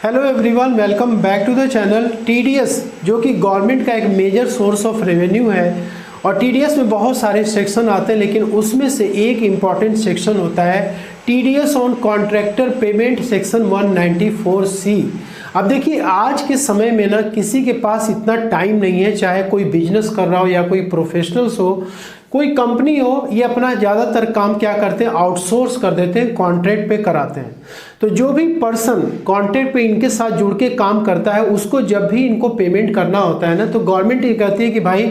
Hello everyone, welcome back to the channel. TDS जो कि government का एक मेजर सोर्स ऑफ रेवेन्यू है और टीडीएस में बहुत सारे सेक्शन आते हैं, लेकिन उसमें से एक इम्पॉर्टेंट सेक्शन होता है TDS on contractor payment section 194C। अब देखिए, आज के समय में ना किसी के पास इतना टाइम नहीं है, चाहे कोई बिजनेस कर रहा हो या कोई प्रोफेशनल्स हो, कोई कंपनी हो, ये अपना ज़्यादातर काम क्या करते हैं, आउटसोर्स कर देते हैं, कॉन्ट्रैक्ट पे कराते हैं। तो जो भी पर्सन कॉन्ट्रैक्ट पे इनके साथ जुड़ के काम करता है, उसको जब भी इनको पेमेंट करना होता है ना, तो गवर्नमेंट ये कहती है कि भाई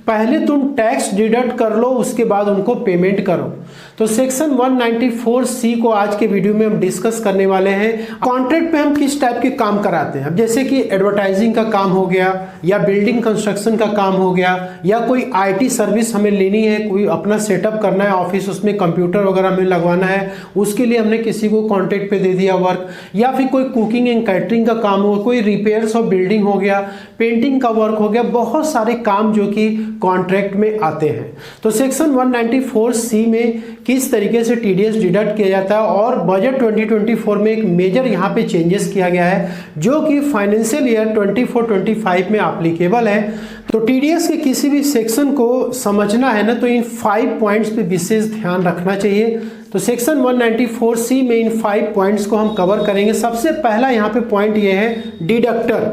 पहले तुम टैक्स डिडक्ट कर लो, उसके बाद उनको पेमेंट करो। तो सेक्शन 194C को आज के वीडियो में हम डिस्कस करने वाले हैं। कॉन्ट्रैक्ट पे हम किस टाइप के काम कराते हैं, अब जैसे कि एडवर्टाइजिंग का काम हो गया, या बिल्डिंग कंस्ट्रक्शन का काम हो गया, या कोई IT सर्विस हमें लेनी है, कोई अपना सेटअप करना है ऑफिस, उसमें कंप्यूटर वगैरह हमें लगवाना है, उसके लिए हमने किसी को कॉन्ट्रैक्ट पे दे दिया वर्क, या फिर कोई कुकिंग एंड कैटरिंग का काम हो, कोई रिपेयर्स ऑफ बिल्डिंग हो गया, पेंटिंग का वर्क हो गया, बहुत सारे काम जो कि कॉन्ट्रैक्ट में आते हैं। तो सेक्शन 194C में किस तरीके से टीडीएस डिडक्ट किया जाता है, और बजट 2024 में एक मेजर यहाँ पे चेंजेस किया गया है जो कि फाइनेंशियल ईयर 24-25 में एप्लीकेबल है। तो टीडीएस के किसी भी सेक्शन को समझना है ना, तो इन 5 पॉइंट्स पे विशेष ध्यान रखना चाहिए। तो सेक्शन 194C में इन 5 पॉइंट्स को हम कवर करेंगे। सबसे पहला यहाँ पे पॉइंट ये है डिडक्टर।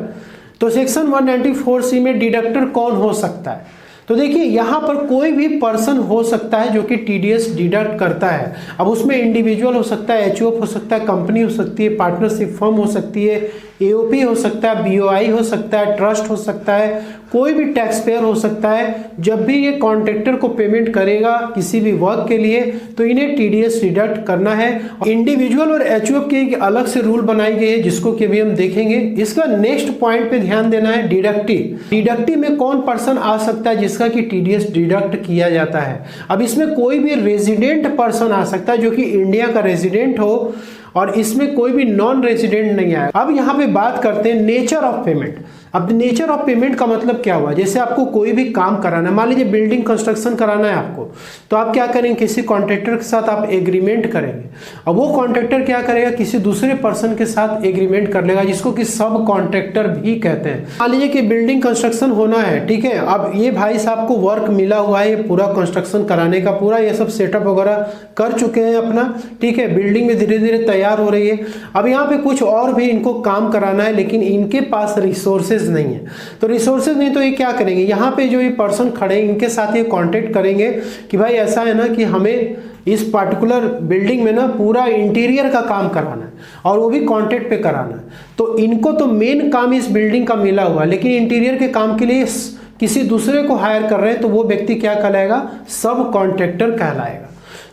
तो सेक्शन 194C में डिडक्टर कौन हो सकता है? तो देखिए, यहाँ पर कोई भी पर्सन हो सकता है जो कि टीडीएस डिडक्ट करता है। अब उसमें इंडिविजुअल हो सकता है, एचयूएफ हो सकता है, कंपनी हो सकती है, पार्टनरशिप फर्म हो सकती है, एओपी हो सकता है, बीओआई हो सकता है, ट्रस्ट हो सकता है, कोई भी टैक्स पेयर हो सकता है। जब भी ये कॉन्ट्रैक्टर को पेमेंट करेगा किसी भी वर्क के लिए, तो इन्हें टीडीएस डिडक्ट करना है। इंडिविजुअल और एचयूएफ के एक अलग से रूल बनाई गई है, जिसको कि अभी हम देखेंगे। इसका नेक्स्ट पॉइंट पे ध्यान देना है डिडक्टी। डिडक्टी में कौन पर्सन आ सकता है जिसका कि टीडीएस डिडक्ट किया जाता है? अब इसमें कोई भी रेजिडेंट पर्सन आ सकता है जो कि इंडिया का रेजिडेंट हो, और इसमें कोई भी नॉन रेजिडेंट नहीं आया। अब यहाँ पे बात करते हैं नेचर ऑफ पेमेंट। अब नेचर ऑफ पेमेंट का मतलब क्या हुआ? जैसे आपको कोई भी काम कराना है, मान लीजिए बिल्डिंग कंस्ट्रक्शन कराना है आपको, तो आप क्या करेंगे, किसी कॉन्ट्रैक्टर के साथ आप एग्रीमेंट करेंगे। अब वो कॉन्ट्रैक्टर क्या करेगा, किसी दूसरे पर्सन के साथ एग्रीमेंट कर लेगा, जिसको कि सब कॉन्ट्रैक्टर भी कहते हैं। मान लीजिए कि बिल्डिंग कंस्ट्रक्शन होना है, ठीक है। अब ये भाई साहब को वर्क मिला हुआ है, ये पूरा कंस्ट्रक्शन कराने का, पूरा ये सब सेटअप वगैरह कर चुके हैं अपना, ठीक है। बिल्डिंग में धीरे धीरे तैयार हो रही है। अब यहाँ पे कुछ और भी इनको काम कराना है, लेकिन इनके पास रिसोर्सेज नहीं है। तो रिसोर्सेज नहीं, तो ये क्या करेंगे, यहाँ पे जो ये पर्सन खड़े हैं इनके साथ ये कांटेक्ट करेंगे कि भाई ऐसा है ना कि हमें इस पार्टिकुलर बिल्डिंग में ना पूरा इंटीरियर का काम कराना है, और वो भी कॉन्ट्रैक्ट पे कराना है। तो इनको तो मेन काम इस बिल्डिंग का मिला हुआ है, लेकिन इंटीरियर के काम के लिए किसी दूसरे को हायर कर रहे हैं, तो वो व्यक्ति क्या कहलाएगा, सब कॉन्ट्रैक्टर कहलाएगा।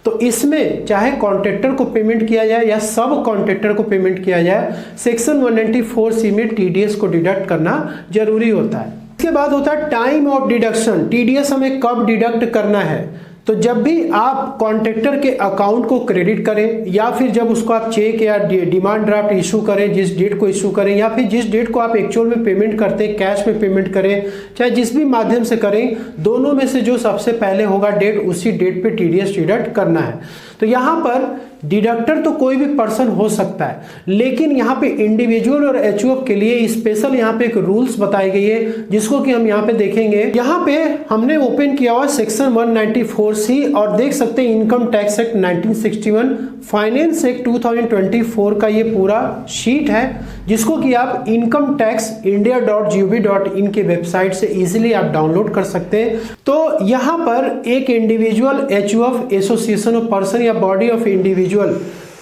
तो इसमें चाहे कॉन्ट्रैक्टर को पेमेंट किया जाए या सब कॉन्ट्रैक्टर को पेमेंट किया जाए, सेक्शन 194C में टीडीएस को डिडक्ट करना जरूरी होता है। इसके बाद होता है टाइम ऑफ डिडक्शन। टीडीएस हमें कब डिडक्ट करना है? तो जब भी आप कॉन्ट्रैक्टर के अकाउंट को क्रेडिट करें, या फिर जब उसको आप चेक या डिमांड ड्राफ्ट इशू करें, जिस डेट को इशू करें, या फिर जिस डेट को आप एक्चुअल में पेमेंट करते हैं, कैश में पेमेंट करें, चाहे जिस भी माध्यम से करें, दोनों में से जो सबसे पहले होगा डेट, उसी डेट पे टीडीएस डिडक्ट करना है। तो यहाँ पर डिडक्टर तो कोई भी पर्सन हो सकता है, लेकिन यहाँ पे इंडिविजुअल और एचयूएफ के लिए स्पेशल यहाँ पे एक रूल्स बताई गई है, जिसको कि हम यहाँ पे देखेंगे। यहाँ पे हमने ओपन किया हुआ सेक्शन 194C, और देख सकते हैं income tax act 1961, finance act 2024 का ये पूरा शीट है, जिसको कि आप इनकम टैक्स india.gov.in के वेबसाइट से इजीली आप डाउनलोड कर सकते हैं। तो यहाँ पर एक individual, HUF, association of person या बॉडी ऑफ इंडिविजुअल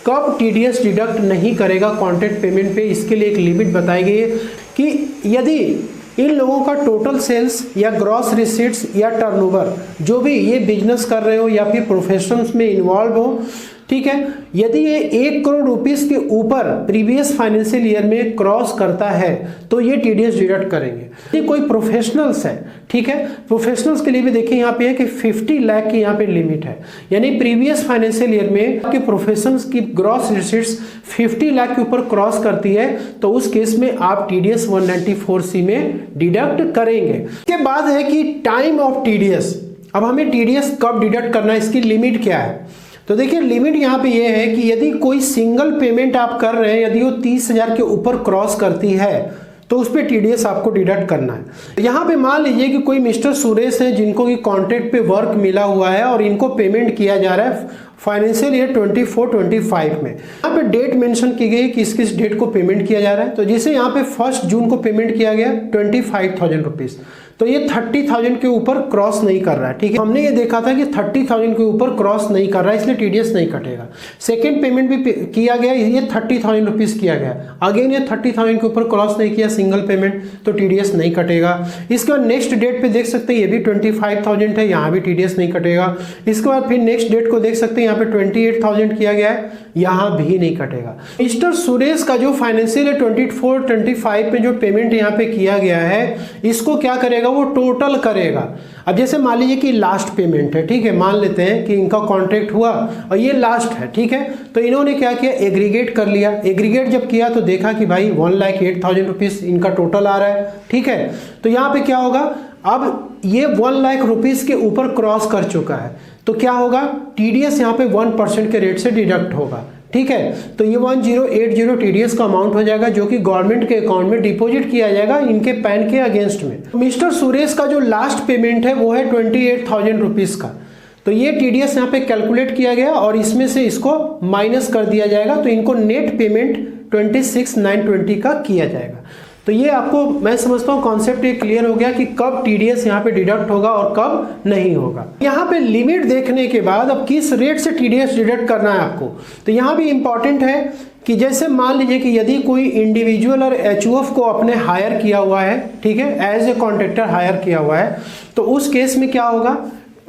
कब टीडीएस डिडक्ट नहीं करेगा कॉन्ट्रैक्ट पेमेंट पे, इसके लिए एक लिमिट बताई गई है कि यदि इन लोगों का टोटल सेल्स या ग्रॉस रिसीट्स या टर्नओवर, जो भी ये बिजनेस कर रहे हो या फिर प्रोफेशंस में इन्वॉल्व हो, ठीक है, यदि ये 1 करोड़ रुपीस के ऊपर प्रीवियस फाइनेंशियल ईयर में क्रॉस करता है, तो ये टीडीएस डिडक्ट करेंगे। ये कोई प्रोफेशनल्स है, ठीक है, प्रोफेशनल्स के लिए भी देखिए यहाँ पे है कि 50 लाख की यहाँ पे लिमिट है, यानी प्रीवियस फाइनेंशियल ईयर में आपके प्रोफेशनल्स की ग्रॉस रिसीट्स 50 लाख के ऊपर क्रॉस करती है, तो उस केस में आप टीडीएस 194C में डिडक्ट करेंगे। इसके बाद है कि टाइम ऑफ टीडीएस। अब हमें टीडीएस कब डिडक्ट करना है, इसकी लिमिट क्या है? तो देखिए लिमिट यहाँ पे ये है कि यदि कोई सिंगल पेमेंट आप कर रहे हैं, यदि वो 30,000 के ऊपर क्रॉस करती है तो उस पर टीडीएस आपको डिडक्ट करना है। यहाँ पे मान लीजिए कि कोई मिस्टर सुरेश है जिनको कि कॉन्ट्रैक्ट पे वर्क मिला हुआ है और इनको पेमेंट किया जा रहा है फाइनेंशियल ईयर 24-25 में। यहाँ पे डेट मेंशन की गई किस किस डेट को पेमेंट किया जा रहा है। तो जैसे यहाँ पे 1 जून को पेमेंट किया गया 25,000 रुपीज़, तो ये 30,000 के ऊपर क्रॉस नहीं कर रहा है। ठीक है, हमने ये देखा था कि 30,000 के ऊपर क्रॉस नहीं कर रहा है, इसलिए टीडीएस नहीं कटेगा। सेकंड पेमेंट भी किया गया, ये 30,000 रुपीज़ किया गया, अगेन ये 30,000 के ऊपर क्रॉस नहीं किया सिंगल पेमेंट, तो टीडीएस नहीं कटेगा। इसके बाद नेक्स्ट डेट पे देख सकते हैं, ये भी 25,000 है, यहाँ भी टीडीएस नहीं कटेगा। इसके बाद फिर नेक्स्ट डेट को देख सकते हैं, यहाँ पे 28,000 किया गया है, यहाँ भी नहीं कटेगा। मिस्टर सुरेश का जो फाइनेंशियल 24-25 में जो पेमेंट यहाँ पे किया गया है, इसको क्या करेगा, वो टोटल करेगा। अब जैसे मान लीजिए कि लास्ट पेमेंट है, ठीक है, मान लेते हैं कि इनका कॉन्ट्रैक्ट हुआ और ये लास्ट है, ठीक है, तो इन्होंने क्या किया, एग्रीगेट कर लिया। एग्रीगेट जब किया तो देखा कि भाई 1,08,000 रुपीज़ इनका टोटल आ रहा है, ठीक है, तो यहाँ पे क्या होगा, अब ये 1,00,000 रुपीज़ के ऊपर क्रॉस कर चुका है, तो क्या होगा, टीडीएस यहाँ पे 1% के रेट से डिडक्ट होगा। ठीक है, तो ये 1080 टीडीएस का अमाउंट हो जाएगा जो कि गवर्नमेंट के अकाउंट में डिपॉजिट किया जाएगा इनके पैन के अगेंस्ट में। मिस्टर सुरेश का जो लास्ट पेमेंट है वो है 28,000 रुपीज़ का, तो ये टीडीएस यहाँ पे कैलकुलेट किया गया और इसमें से इसको माइनस कर दिया जाएगा, तो इनको नेट पेमेंट 26,920 का किया जाएगा। तो ये आपको मैं समझता हूँ कॉन्सेप्ट ये क्लियर हो गया कि कब टीडीएस यहाँ पे डिडक्ट होगा और कब नहीं होगा। यहाँ पे लिमिट देखने के बाद अब किस रेट से टीडीएस डिडक्ट करना है आपको, तो यहाँ भी इंपॉर्टेंट है कि जैसे मान लीजिए कि यदि कोई इंडिविजुअल और एचयूएफ को आपने हायर किया हुआ है, ठीक है, एज ए कॉन्ट्रैक्टर हायर किया हुआ है, तो उस केस में क्या होगा,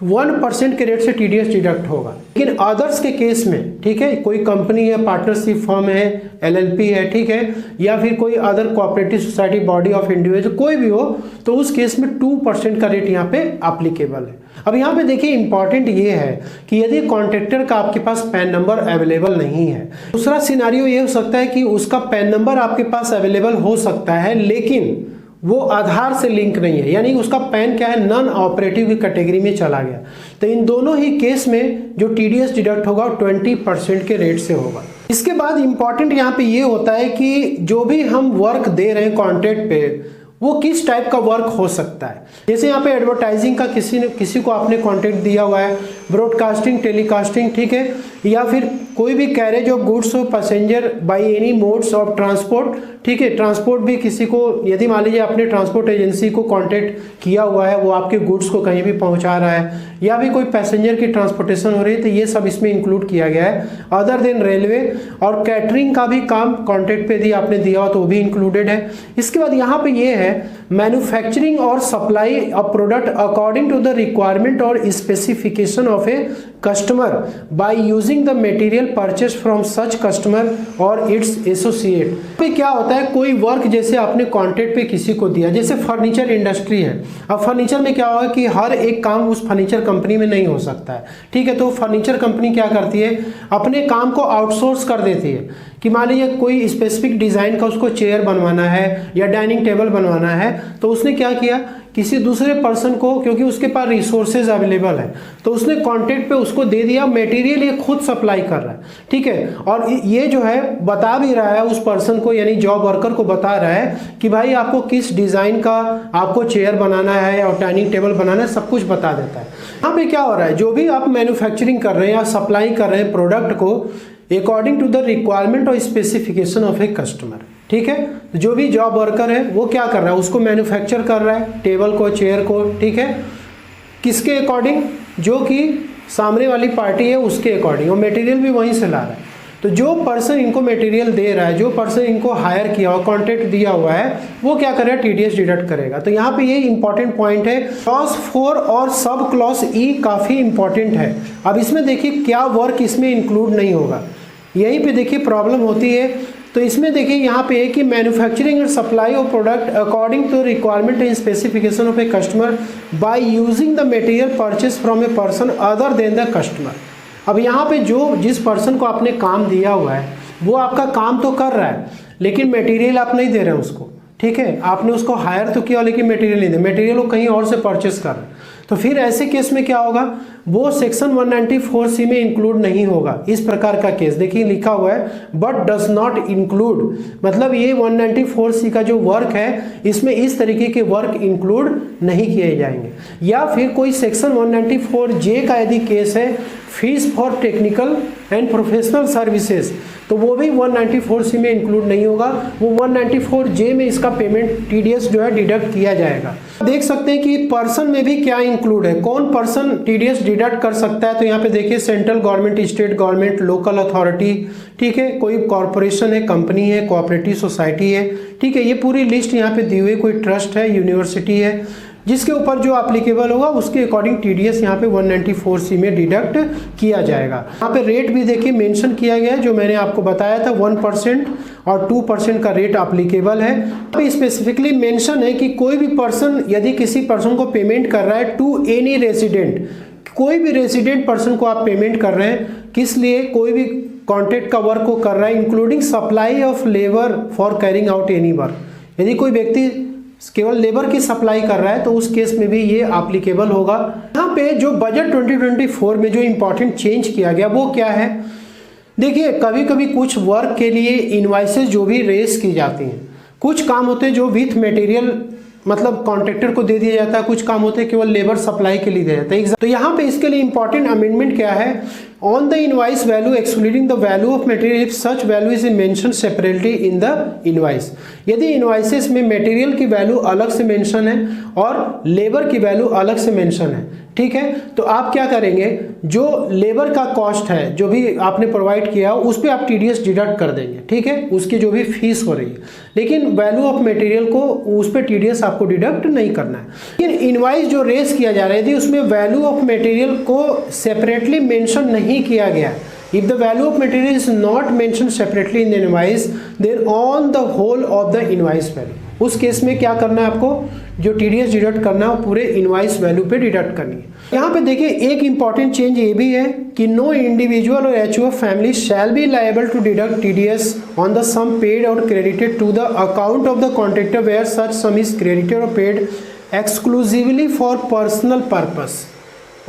1% के रेट से टीडीएस डिडक्ट होगा। लेकिन अदर्स के केस में, ठीक है, कोई कंपनी है, पार्टनरशिप फर्म है, एलएलपी है, ठीक है, या फिर कोई other cooperative society, body of individual, कोई भी हो, तो उस केस में 2% का रेट यहाँ पे एप्लीकेबल है। अब यहाँ पे देखिए इंपॉर्टेंट ये है कि यदि कॉन्ट्रैक्टर का आपके पास पैन नंबर अवेलेबल नहीं है, दूसरा सिनारियो ये हो सकता है कि उसका पैन नंबर आपके पास अवेलेबल हो सकता है लेकिन वो आधार से लिंक नहीं है, यानी उसका पैन क्या है, नॉन ऑपरेटिव की कैटेगरी में चला गया, तो इन दोनों ही केस में जो टीडीएस डिडक्ट होगा 20% के रेट से होगा। इसके बाद इंपॉर्टेंट यहाँ पे ये होता है कि जो भी हम वर्क दे रहे हैं कॉन्ट्रैक्ट पे, वो किस टाइप का वर्क हो सकता है। जैसे यहाँ पे एडवर्टाइजिंग का किसी को आपने कॉन्ट्रैक्ट दिया हुआ है, ब्रॉडकास्टिंग, टेलीकास्टिंग, ठीक है, या फिर कोई भी कैरेज ऑफ गुड्स हो passenger by any modes of transport, ठीक है, ट्रांसपोर्ट भी किसी को, यदि मान लीजिए आपने ट्रांसपोर्ट एजेंसी को कॉन्ट्रैक्ट किया हुआ है, वो आपके गुड्स को कहीं भी पहुंचा रहा है, या भी कोई पैसेंजर की ट्रांसपोर्टेशन हो रही है, तो ये सब इसमें इंक्लूड किया गया है। अदर देन रेलवे और कैटरिंग का भी काम कॉन्ट्रैक्ट पे यदि आपने दिया हो तो वो भी इंक्लूडेड है। इसके बाद यहाँ पे ये है मैन्युफैक्चरिंग और supply of product according to the requirement और specification of a customer by using the material purchase from such customer और इट्स एसोसिएट। पे क्या होता है, कोई वर्क जैसे आपने कॉन्ट्रैक्ट पे किसी को दिया, जैसे फर्नीचर इंडस्ट्री है, अब फर्नीचर में क्या होगा कि हर एक काम उस फर्नीचर कंपनी में नहीं हो सकता है, ठीक है, तो फर्नीचर कंपनी क्या करती है, अपने काम को आउटसोर्स कर देती है कि मान लीजिए कोई स्पेसिफिक डिज़ाइन का उसको चेयर बनवाना है या डाइनिंग टेबल बनवाना है, तो उसने क्या किया, किसी दूसरे पर्सन को, क्योंकि उसके पास रिसोर्सेज अवेलेबल है, तो उसने कॉन्ट्रैक्ट पे उसको दे दिया, मटेरियल ये खुद सप्लाई कर रहा है, ठीक है, और ये जो है बता भी रहा है उस पर्सन को, यानी जॉब वर्कर को बता रहा है कि भाई आपको किस डिज़ाइन का आपको चेयर बनाना है और डाइनिंग टेबल बनाना है, सब कुछ बता देता है। यहाँ पे क्या हो रहा है, जो भी आप मैन्युफैक्चरिंग कर रहे हैं या सप्लाई कर रहे हैं प्रोडक्ट को अकॉर्डिंग टू द रिक्वायरमेंट और स्पेसिफिकेशन ऑफ ए कस्टमर, ठीक है, जो भी जॉब वर्कर है वो क्या कर रहा है, उसको मैन्युफैक्चर कर रहा है टेबल को, चेयर को, ठीक है, किसके अकॉर्डिंग, जो कि सामने वाली पार्टी है उसके अकॉर्डिंग, और मटेरियल भी वहीं से ला रहा है। तो जो पर्सन इनको मटेरियल दे रहा है, जो पर्सन इनको हायर किया हुआ, कॉन्ट्रैक्ट दिया हुआ है, वो क्या करेगा, टीडीएस डिडक्ट करेगा। तो यहाँ पे ये इंपॉर्टेंट पॉइंट है, क्लॉज 4 और सब क्लॉज ई काफ़ी इंपॉर्टेंट है। अब इसमें देखिए क्या वर्क इसमें इंक्लूड नहीं होगा, यहीं पे देखिए प्रॉब्लम होती है। तो इसमें देखिए यहाँ पे है कि manufacturing and supply of product according to requirement and specification of a customer by using the material purchase from a person other than the customer. अब यहाँ पे जो जिस पर्सन को आपने काम दिया हुआ है वो आपका काम तो कर रहा है लेकिन मटेरियल आप नहीं दे रहे हैं उसको, ठीक है, आपने उसको हायर तो किया लेकिन मटेरियल नहीं दे, मटेरियल वो कहीं और से परचेस कर रहा है। तो फिर ऐसे केस में क्या होगा, वो सेक्शन 194C में इंक्लूड नहीं होगा। इस प्रकार का केस देखिए लिखा हुआ है बट डज नॉट इंक्लूड, मतलब ये 194C का जो वर्क है इसमें इस तरीके के वर्क इंक्लूड नहीं किए जाएंगे। या फिर कोई सेक्शन 194J का यदि केस है, fees for technical and professional services, तो वो भी 194C में इंक्लूड नहीं होगा, वो 194J में इसका पेमेंट TDS जो है डिडक्ट किया जाएगा। देख सकते हैं कि पर्सन में भी क्या इंक्लूड है, कौन पर्सन TDS डिडक्ट कर सकता है। तो यहाँ पे देखिए central government, state government, local authority, ठीक है, कोई कॉरपोरेशन है, कंपनी है, कोऑपरेटिव सोसाइटी है, ठीक है, ये पूरी लिस्ट यहाँ पे दी हुई। कोई ट्रस्ट है, यूनिवर्सिटी है, जिसके ऊपर जो एप्लीकेबल होगा उसके अकॉर्डिंग TDS यहाँ पे 194C में डिडक्ट किया जाएगा। यहाँ पे रेट भी देखिए मेंशन किया गया है, जो मैंने आपको बताया था 1% और 2% का रेट एप्लीकेबल है। तो स्पेसिफिकली मेंशन है कि कोई भी पर्सन यदि किसी पर्सन को पेमेंट कर रहा है टू एनी रेजिडेंट, कोई भी रेजिडेंट पर्सन को आप पेमेंट कर रहे हैं, किस लिए, कोई भी कॉन्ट्रैक्ट का वर्क को कर रहा है, including supply of labour for carrying out any work. यदि कोई व्यक्ति केवल लेबर की सप्लाई कर रहा है तो उस केस में भी ये एप्लीकेबल होगा। यहाँ पे जो बजट 2024 में जो इंपॉर्टेंट चेंज किया गया वो क्या है, देखिए कभी कभी कुछ वर्क के लिए इनवाइसेस जो भी रेस की जाती हैं, कुछ काम होते हैं जो विथ मटेरियल मतलब कॉन्ट्रैक्टर को दे दिया जाता है, कुछ काम होते हैं केवल लेबर सप्लाई के लिए दिया जाता है। तो यहाँ पे इसके लिए इंपॉर्टेंट अमेंडमेंट क्या है, on the invoice value excluding the value of material if such value is mention separately in the invoice. यदि इनवाइसेस में मटेरियल की वैल्यू अलग से मेंशन है और लेबर की वैल्यू अलग से मेंशन है, ठीक है, तो आप क्या करेंगे, जो लेबर का कॉस्ट है जो भी आपने प्रोवाइड किया उस पर आप TDS डिडक्ट कर देंगे, ठीक है, उसकी जो भी फीस हो रही है, लेकिन वैल्यू ऑफ मटेरियल को उस पर TDS आपको डिडक्ट नहीं करना है। लेकिन इनवाइस जो रेस किया जा रहा है यदि उसमें वैल्यू ऑफ मटेरियल को सेपरेटली मेंशन नहीं किया गया, if the value of material is not mentioned separately in the invoice then on the whole of the invoice value, उस केस में क्या करना है आपको, जो TDS डिडक्ट करना है वो पूरे इनवाइस वैल्यू पे डिडक्ट करनी है। यहाँ पे देखिए एक इंपॉर्टेंट चेंज ये भी है कि नो इंडिविजुअल और HUF family shall be liable to deduct TDS on the sum paid और credited to the account of the contractor where such sum is credited और paid exclusively for personal purpose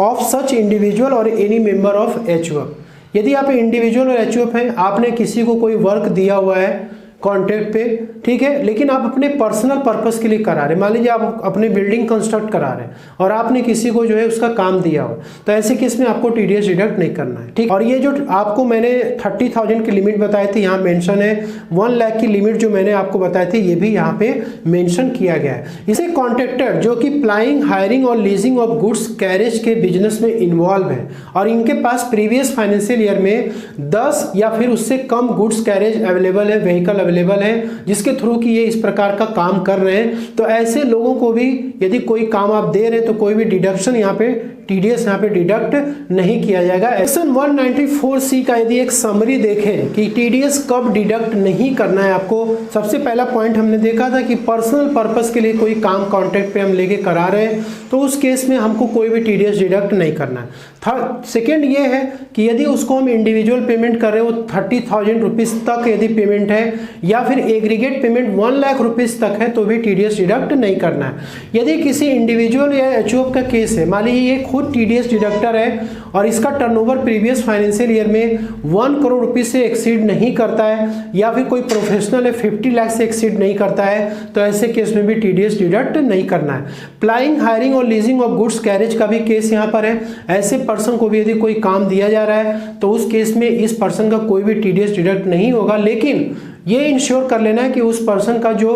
of such individual और any member of HUF। यदि आप individual और HUF हैं, आपने किसी को कोई वर्क दिया हुआ है कॉन्ट्रैक्ट पे, ठीक है, लेकिन आप अपने पर्सनल पर्पस के लिए करा रहे हैं, मान लीजिए आप अपने बिल्डिंग कंस्ट्रक्ट करा रहे हैं और आपने किसी को जो है उसका काम दिया हो, तो ऐसे केस में आपको TDS डिडक्ट नहीं करना है, ठीक। और ये जो आपको मैंने 30,000 की लिमिट बताई थी यहाँ मेंशन है, 1 लाख की लिमिट जो मैंने आपको बताई थी ये भी यहाँ पे मेंशन किया गया है। इसे कॉन्ट्रैक्टर जो कि प्लाइंग, हायरिंग और लीजिंग ऑफ गुड्स कैरेज के बिजनेस में इन्वॉल्व है और इनके पास प्रीवियस फाइनेंशियल ईयर में 10 या फिर उससे कम गुड्स कैरेज अवेलेबल है, व्हीकल अवेलेबल है जिसके थ्रू कि ये इस प्रकार का काम कर रहे हैं, तो ऐसे लोगों को भी यदि कोई काम आप दे रहे हैं तो कोई भी डिडक्शन यहाँ पे TDS यहाँ पे डिडक्ट नहीं किया जाएगा। सेक्शन 194C का यदि एक समरी देखें कि TDS कब डिडक्ट नहीं करना है आपको, सबसे पहला पॉइंट हमने देखा था कि पर्सनल पर्पस के लिए कोई काम कॉन्ट्रैक्ट पे हम लेके करा रहे हैं तो उस केस में हमको कोई भी TDS डिडक्ट नहीं करना है। सेकेंड ये है कि यदि उसको हम इंडिविजुअल पेमेंट कर रहे हो 30,000 रुपीज़ तक यदि पेमेंट है या फिर एग्रीगेट पेमेंट 1 लाख रुपीज़ तक है तो भी TDS डिडक्ट नहीं करना है। यदि किसी इंडिविजुअल या HUF का केस है, मान लीजिए ये खुद TDS डिडक्टर है और इसका टर्नओवर प्रीवियस फाइनेंशियल ईयर में 1 करोड़ रुपीज़ से एक्सीड नहीं करता है या फिर कोई प्रोफेशनल है 50 लाख से एक्सीड नहीं करता है, तो ऐसे केस में भी TDS डिडक्ट नहीं करना है। प्लाइंग, हायरिंग और लीजिंग ऑफ गुड्स कैरेज का भी केस यहाँ पर है। ऐसे पर्सन को भी यदि कोई काम दिया जा रहा है तो उस केस में इस पर्सन का कोई भी TDS डिडक्ट नहीं होगा, लेकिन ये इंश्योर कर लेना है कि उस पर्सन का जो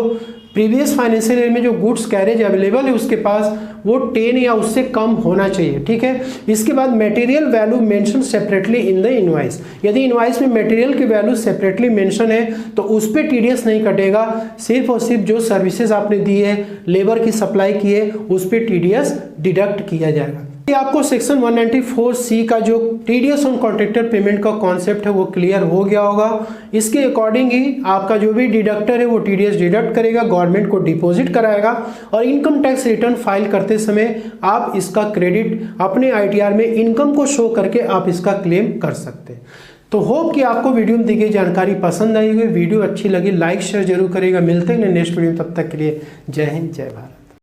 प्रीवियस फाइनेंशियल ईयर में जो गुड्स कैरेज अवेलेबल है उसके पास वो 10 या उससे कम होना चाहिए, ठीक है। इसके बाद material value mention separately in the invoice, यदि इनवाइस में मटेरियल की वैल्यू सेपरेटली मेंशन है तो उस पर TDS नहीं कटेगा, सिर्फ और सिर्फ जो सर्विसेज आपने दी है, लेबर की सप्लाई की है, उस पर TDS डिडक्ट किया जाएगा। आपको सेक्शन 194C का जो TDS ऑन कॉन्ट्रैक्टर पेमेंट का कॉन्सेप्ट है वो क्लियर हो गया होगा। इसके अकॉर्डिंग ही आपका जो भी डिडक्टर है वो TDS डिडक्ट करेगा, गवर्नमेंट को डिपॉजिट कराएगा और इनकम टैक्स रिटर्न फाइल करते समय आप इसका क्रेडिट अपने ITR में इनकम को शो करके आप इसका क्लेम कर सकते हैं। तो होप कि आपको वीडियो में दी गई जानकारी पसंद आई होगी। वीडियो अच्छी लगी लाइक शेयर जरूर करिएगा। मिलते हैं नेक्स्ट वीडियो में, तब तक के लिए जय हिंद जय भारत।